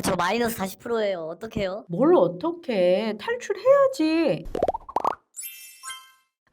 저 마이너스 40%예요. 어떡해요? 뭘 어떻게 탈출해야지.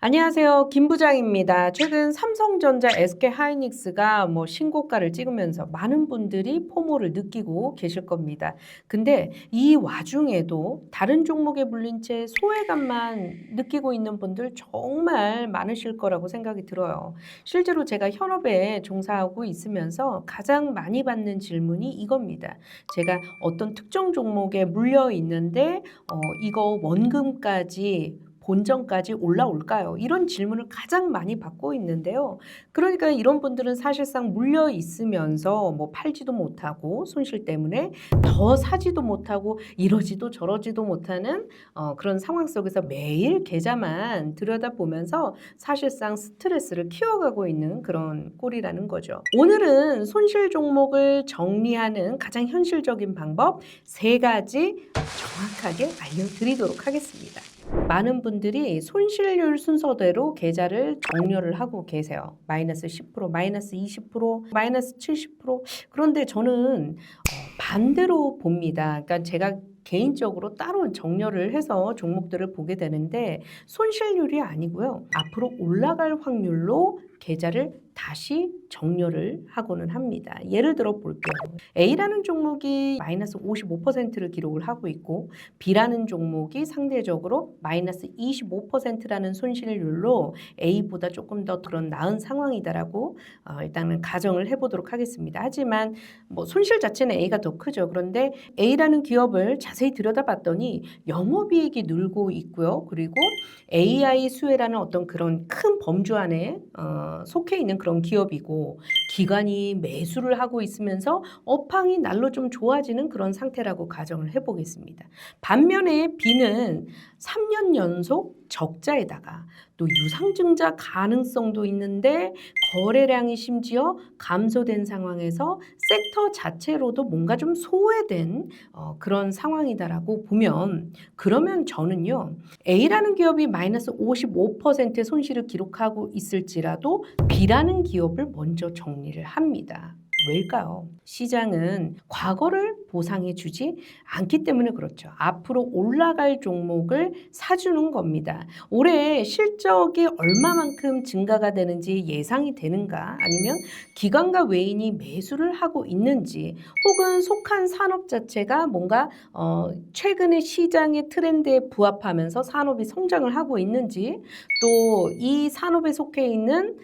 안녕하세요. 김 부장입니다. 최근 삼성전자, SK하이닉스가 신고가를 찍으면서 많은 분들이 포모를 느끼고 계실 겁니다. 근데 이 와중에도 다른 종목에 물린 채 소외감만 느끼고 있는 분들 정말 많으실 거라고 생각이 들어요. 실제로 제가 현업에 종사하고 있으면서 가장 많이 받는 질문이 이겁니다. 제가 어떤 특정 종목에 물려 있는데 이거 원금까지 본전까지 올라올까요? 이런 질문을 가장 많이 받고 있는데요. 그러니까 이런 분들은 사실상 물려 있으면서 팔지도 못하고 손실 때문에 더 사지도 못하고 이러지도 저러지도 못하는 그런 상황 속에서 매일 계좌만 들여다보면서 사실상 스트레스를 키워가고 있는 그런 꼴이라는 거죠. 오늘은 손실 종목을 정리하는 가장 현실적인 방법 3가지 정확하게 알려드리도록 하겠습니다. 많은 분들이 손실률 순서대로 계좌를 정렬을 하고 계세요. 마이너스 10%, 마이너스 20%, 마이너스 70%. 그런데 저는 반대로 봅니다. 그러니까 제가 개인적으로 따로 정렬을 해서 종목들을 보게 되는데 손실률이 아니고요. 앞으로 올라갈 확률로 계좌를 다시 정렬을 하고는 합니다. 예를 들어 볼게요. A라는 종목이 마이너스 55%를 기록을 하고 있고 B라는 종목이 상대적으로 마이너스 25%라는 손실률로 A보다 조금 더 그런 나은 상황이다라고 일단은 가정을 해보도록 하겠습니다. 하지만 손실 자체는 A가 더 크죠. 그런데 A라는 기업을 자세히 들여다봤더니 영업이익이 늘고 있고요. 그리고 AI 수혜라는 어떤 그런 큰 범주 안에 속해 있는 그런 기업이고 기관이 매수를 하고 있으면서 업황이 날로 좀 좋아지는 그런 상태라고 가정을 해보겠습니다. 반면에 B는 3년 연속 적자에다가 또 유상증자 가능성도 있는데 거래량이 심지어 감소된 상황에서 섹터 자체로도 뭔가 좀 소외된 그런 상황이다라고 보면 그러면 저는요 A라는 기업이 마이너스 55% 손실을 기록하고 있을지라도 B라는 기업을 먼저 정리를 합니다. 왜일까요? 시장은 과거를 보상해 주지 않기 때문에 그렇죠. 앞으로 올라갈 종목을 사주는 겁니다. 올해 실적이 얼마만큼 증가가 되는지 예상이 되는가 아니면 기관과 외인이 매수를 하고 있는지 혹은 속한 산업 자체가 뭔가 최근의 시장의 트렌드에 부합하면서 산업이 성장을 하고 있는지 또 이 산업에 속해 있는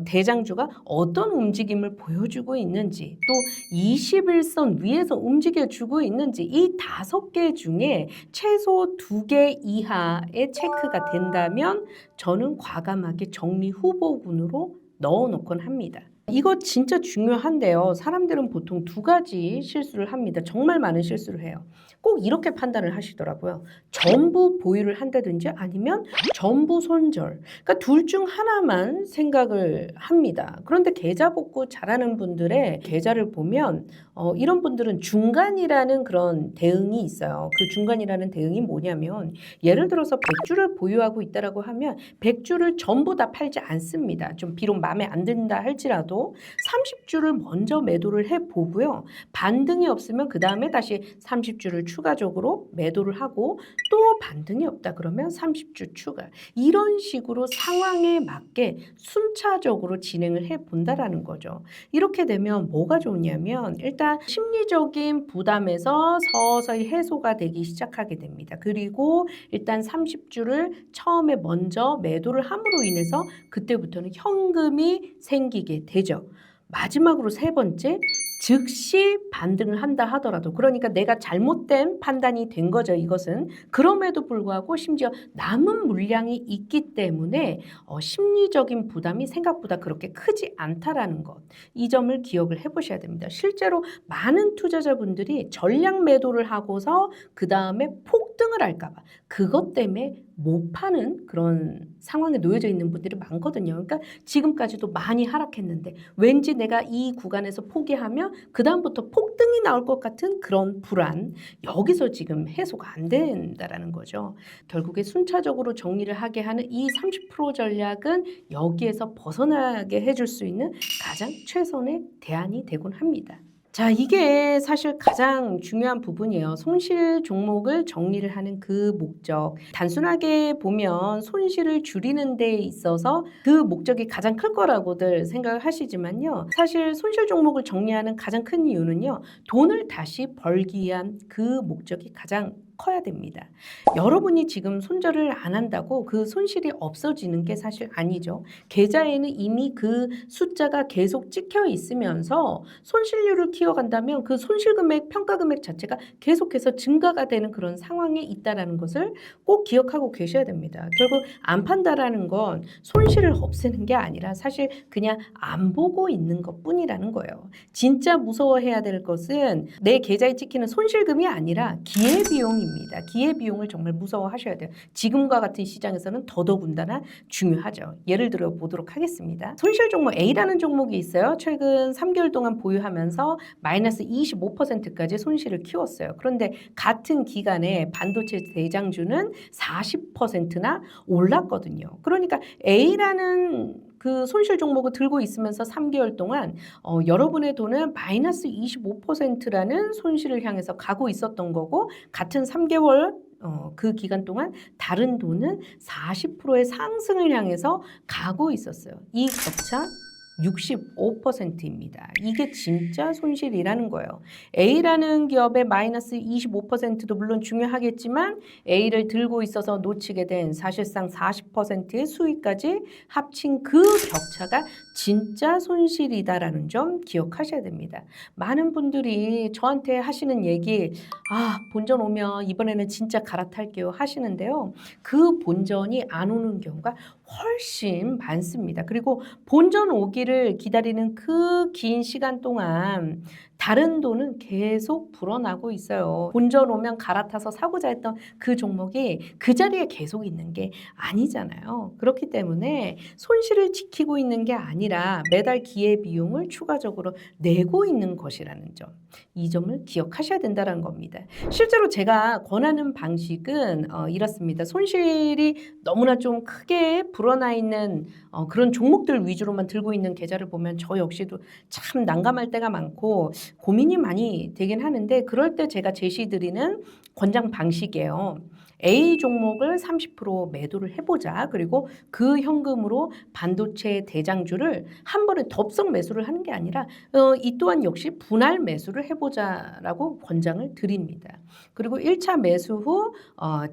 대장주가 어떤 움직임을 보여주고 있는지 또 21선 위에서 움직여주고 있는지 이 5개 중에 최소 2개 이하의 체크가 된다면 저는 과감하게 정리 후보군으로 넣어놓곤 합니다. 이거 진짜 중요한데요. 사람들은 보통 2가지 실수를 합니다. 정말 많은 실수를 해요. 꼭 이렇게 판단을 하시더라고요. 전부 보유를 한다든지 아니면 전부 손절. 그러니까 둘 중 하나만 생각을 합니다. 그런데 계좌 복구 잘하는 분들의 계좌를 보면 이런 분들은 중간이라는 그런 대응이 있어요. 그 중간이라는 대응이 뭐냐면 예를 들어서 100주를 보유하고 있다라고 하면 100주를 전부 다 팔지 않습니다. 좀 비록 마음에 안 든다 할지라도 30주를 먼저 매도를 해보고요. 반등이 없으면 그 다음에 다시 30주를 추가적으로 매도를 하고 또 반등이 없다 그러면 30주 추가. 이런 식으로 상황에 맞게 순차적으로 진행을 해본다라는 거죠. 이렇게 되면 뭐가 좋냐면 일단 심리적인 부담에서 서서히 해소가 되기 시작하게 됩니다. 그리고 일단 30주를 처음에 먼저 매도를 함으로 인해서 그때부터는 현금이 생기게 되죠. 마지막으로 3번째, 즉시 반등을 한다 하더라도 그러니까 내가 잘못된 판단이 된 거죠. 이것은 그럼에도 불구하고 심지어 남은 물량이 있기 때문에 심리적인 부담이 생각보다 그렇게 크지 않다라는 것. 이 점을 기억을 해보셔야 됩니다. 실제로 많은 투자자분들이 전량 매도를 하고서 그 다음에 폭등을 할까 봐 그것 때문에 못 파는 그런 상황에 놓여져 있는 분들이 많거든요. 그러니까 지금까지도 많이 하락했는데 왠지 내가 이 구간에서 포기하면 그다음부터 폭등이 나올 것 같은 그런 불안 여기서 지금 해소가 안 된다라는 거죠. 결국에 순차적으로 정리를 하게 하는 이 30% 전략은 여기에서 벗어나게 해줄 수 있는 가장 최선의 대안이 되곤 합니다. 자, 이게 사실 가장 중요한 부분이에요. 손실 종목을 정리를 하는 그 목적. 단순하게 보면 손실을 줄이는 데 있어서 그 목적이 가장 클 거라고들 생각을 하시지만요. 사실 손실 종목을 정리하는 가장 큰 이유는요. 돈을 다시 벌기 위한 그 목적이 가장 커야 됩니다. 여러분이 지금 손절을 안 한다고 그 손실이 없어지는 게 사실 아니죠. 계좌에는 이미 그 숫자가 계속 찍혀 있으면서 손실률을 키워간다면 그 손실금액, 평가금액 자체가 계속해서 증가가 되는 그런 상황에 있다는 것을 꼭 기억하고 계셔야 됩니다. 결국 안 판다라는 건 손실을 없애는 게 아니라 사실 그냥 안 보고 있는 것뿐이라는 거예요. 진짜 무서워해야 될 것은 내 계좌에 찍히는 손실금이 아니라 기회비용입니다. 기회비용을 정말 무서워하셔야 돼요. 지금과 같은 시장에서는 더더군다나 중요하죠. 예를 들어 보도록 하겠습니다. 손실 종목 A라는 종목이 있어요. 최근 3개월 동안 보유하면서 마이너스 25%까지 손실을 키웠어요. 그런데 같은 기간에 반도체 대장주는 40%나 올랐거든요. 그러니까 A라는 그 손실 종목을 들고 있으면서 3개월 동안 여러분의 돈은 마이너스 25%라는 손실을 향해서 가고 있었던 거고 같은 3개월 그 기간 동안 다른 돈은 40%의 상승을 향해서 가고 있었어요. 이 격차 65%입니다. 이게 진짜 손실이라는 거예요. A라는 기업의 마이너스 25%도 물론 중요하겠지만 A를 들고 있어서 놓치게 된 사실상 40%의 수익까지 합친 그 격차가 진짜 손실이다라는 점 기억하셔야 됩니다. 많은 분들이 저한테 하시는 얘기, 본전 오면 이번에는 진짜 갈아탈게요 하시는데요. 그 본전이 안 오는 경우가 훨씬 많습니다. 그리고 본전 오기를 기다리는 그 긴 시간 동안 다른 돈은 계속 불어나고 있어요. 본전 오면 갈아타서 사고자 했던 그 종목이 그 자리에 계속 있는 게 아니잖아요. 그렇기 때문에 손실을 지키고 있는 게 아니라 매달 기회비용을 추가적으로 내고 있는 것이라는 점. 이 점을 기억하셔야 된다는 겁니다. 실제로 제가 권하는 방식은 이렇습니다. 손실이 너무나 좀 크게 불어나 있는 그런 종목들 위주로만 들고 있는 계좌를 보면 저 역시도 참 난감할 때가 많고 고민이 많이 되긴 하는데 그럴 때 제가 제시드리는 권장 방식이에요. A 종목을 30% 매도를 해보자. 그리고 그 현금으로 반도체 대장주를 한 번에 덥석 매수를 하는 게 아니라 이 또한 역시 분할 매수를 해보자라고 권장을 드립니다. 그리고 1차 매수 후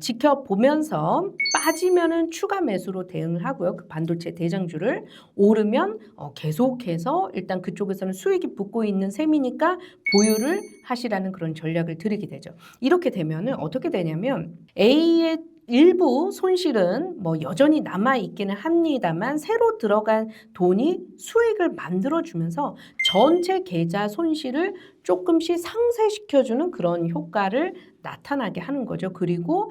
지켜보면서 빠지면은 추가 매수로 대응을 하고요. 그 반도체 대장주를 오르면 계속해서 일단 그쪽에서는 수익이 붙고 있는 셈이니까 보유를 하시라는 그런 전략을 드리게 되죠. 이렇게 되면은 어떻게 되냐면 A의 일부 손실은 뭐 여전히 남아 있기는 합니다만 새로 들어간 돈이 수익을 만들어 주면서 전체 계좌 손실을 조금씩 상쇄시켜주는 그런 효과를 나타나게 하는 거죠. 그리고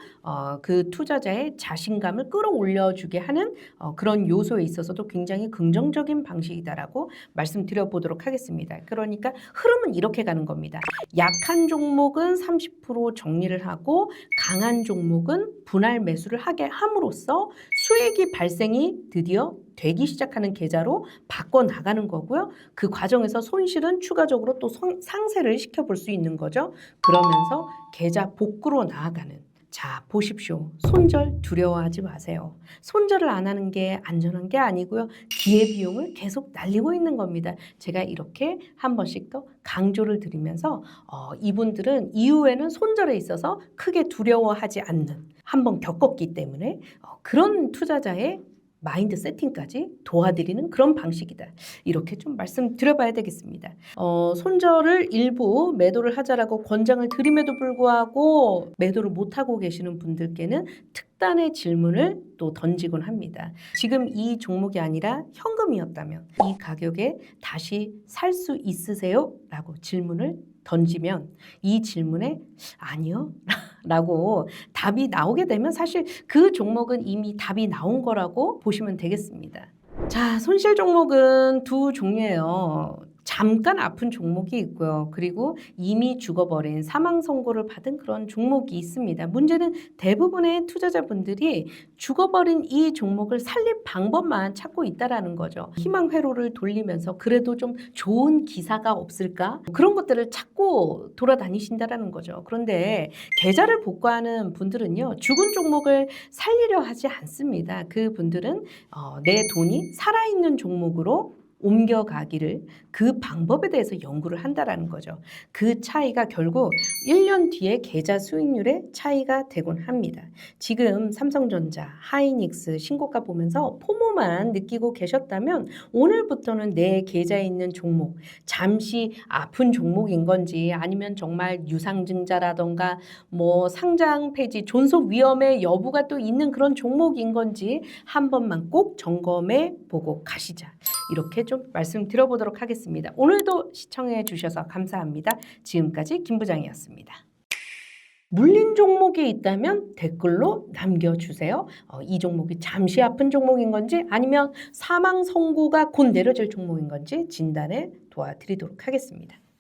그 투자자의 자신감을 끌어올려주게 하는 그런 요소에 있어서도 굉장히 긍정적인 방식이다라고 말씀드려 보도록 하겠습니다. 그러니까 흐름은 이렇게 가는 겁니다. 약한 종목은 30% 정리를 하고 강한 종목은 분할 매수를 하게 함으로써 수익이 발생이 드디어 되기 시작하는 계좌로 바꿔 나가는 거고요. 그 과정에서 손실은 추가적으로 또 상쇄를 시켜볼 수 있는 거죠. 그러면서 계좌 복구로 나아가는. 자, 보십시오. 손절 두려워하지 마세요. 손절을 안 하는 게 안전한 게 아니고요. 기회비용을 계속 날리고 있는 겁니다. 제가 이렇게 한 번씩 더 강조를 드리면서 이분들은 이후에는 손절에 있어서 크게 두려워하지 않는 한번 겪었기 때문에 그런 투자자의 마인드 세팅까지 도와드리는 그런 방식이다. 이렇게 좀 말씀드려봐야 되겠습니다. 손절을 일부 매도를 하자라고 권장을 드림에도 불구하고 매도를 못하고 계시는 분들께는 특단의 질문을 또 던지곤 합니다. 지금 이 종목이 아니라 현금이었다면 이 가격에 다시 살 수 있으세요? 라고 질문을 던지면 이 질문에 아니요 라고 답이 나오게 되면 사실 그 종목은 이미 답이 나온 거라고 보시면 되겠습니다. 자, 손실 종목은 두 종류예요. 잠깐 아픈 종목이 있고요. 그리고 이미 죽어버린 사망 선고를 받은 그런 종목이 있습니다. 문제는 대부분의 투자자분들이 죽어버린 이 종목을 살릴 방법만 찾고 있다라는 거죠. 희망 회로를 돌리면서 그래도 좀 좋은 기사가 없을까? 그런 것들을 찾고 돌아다니신다라는 거죠. 그런데 계좌를 복구하는 분들은요, 죽은 종목을 살리려 하지 않습니다. 그 분들은 내 돈이 살아있는 종목으로 옮겨가기를 그 방법에 대해서 연구를 한다라는 거죠. 그 차이가 결국 1년 뒤에 계좌 수익률의 차이가 되곤 합니다. 지금 삼성전자, 하이닉스 신고가 보면서 포모만 느끼고 계셨다면 오늘부터는 내 계좌에 있는 종목, 잠시 아픈 종목인 건지 아니면 정말 유상증자라던가 뭐 상장 폐지, 존속 위험의 여부가 또 있는 그런 종목인 건지 한 번만 꼭 점검해 보고 가시자. 이렇게 좀 말씀드려보도록 하겠습니다. 오늘도 시청해 주셔서 감사합니다. 지금까지 김 부장이었습니다. 물린 종목이 있다면 댓글로 남겨주세요. 이 종목이 잠시 아픈 종목인 건지 아니면 사망 선고가 곧 내려질 종목인 건지 진단해 도와드리도록 하겠습니다.